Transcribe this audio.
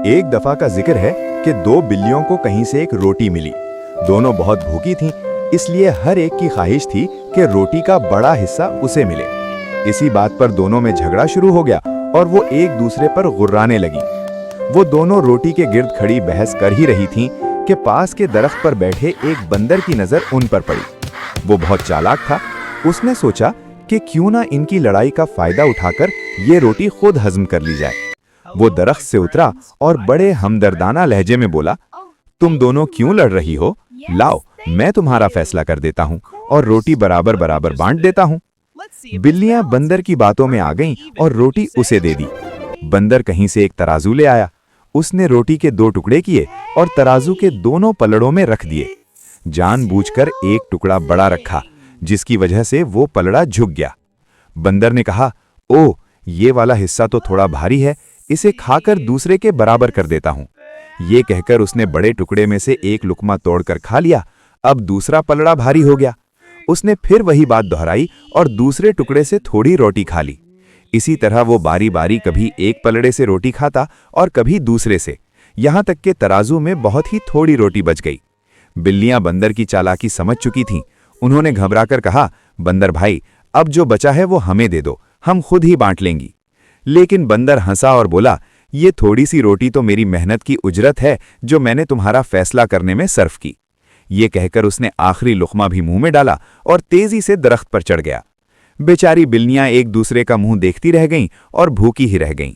एक दफा का जिक्र है कि दो बिल्लियों को कहीं से एक रोटी मिली। दोनों बहुत भूखी थीं, इसलिए हर एक की ख्वाहिश थी कि रोटी का बड़ा हिस्सा उसे मिले। इसी बात पर दोनों में झगड़ा शुरू हो गया और वो एक दूसरे पर गुर्राने लगी। वो दोनों रोटी के गिर्द खड़ी बहस कर ही रही थीं कि पास के दरख्त पर बैठे एक बंदर की नजर उन पर पड़ी। वो बहुत चालाक था। उसने सोचा कि क्यों ना इनकी लड़ाई का फायदा उठाकर ये रोटी खुद हजम कर ली जाए। वो दरख्त से उतरा और बड़े हमदर्दाना लहजे में बोला, तुम दोनों क्यों लड़ रही हो? लाओ, मैं तुम्हारा फैसला कर देता हूँ और रोटी बराबर बराबर बांट देता हूँ। बिल्लियां बंदर की बातों में आ गईं और रोटी उसे दे दी। बंदर कहीं से एक तराजू ले आया। उसने रोटी के दो टुकड़े किए और तराजू के दोनों पलड़ों में रख दिए। जानबूझकर एक टुकड़ा बड़ा रखा, जिसकी वजह से वो पलड़ा झुक गया। बंदर ने कहा, ओह, ये वाला हिस्सा तो थोड़ा भारी है, इसे खाकर दूसरे के बराबर कर देता हूं। ये कहकर उसने बड़े टुकड़े में से एक लुकमा तोड़कर खा लिया। अब दूसरा पलड़ा भारी हो गया। उसने फिर वही बात दोहराई और दूसरे टुकड़े से थोड़ी रोटी खा ली। इसी तरह वो बारी बारी कभी एक पलड़े से रोटी खाता और कभी दूसरे से, यहां तक कि तराजू में बहुत ही थोड़ी रोटी बच गई। बिल्लियां बंदर की चालाकी समझ चुकी थीं। उन्होंने घबराकर कहा, बंदर भाई, अब जो बचा है वो हमें दे दो, हम खुद ही बांट लेंगी। लेकिन बंदर हंसा और बोला, ये थोड़ी सी रोटी तो मेरी मेहनत की उजरत है जो मैंने तुम्हारा फैसला करने में सर्फ की। ये कहकर उसने आखिरी लुकमा भी मुंह में डाला और तेजी से दरख्त पर चढ़ गया। बेचारी बिल्लियां एक दूसरे का मुंह देखती रह गईं और भूखी ही रह गईं।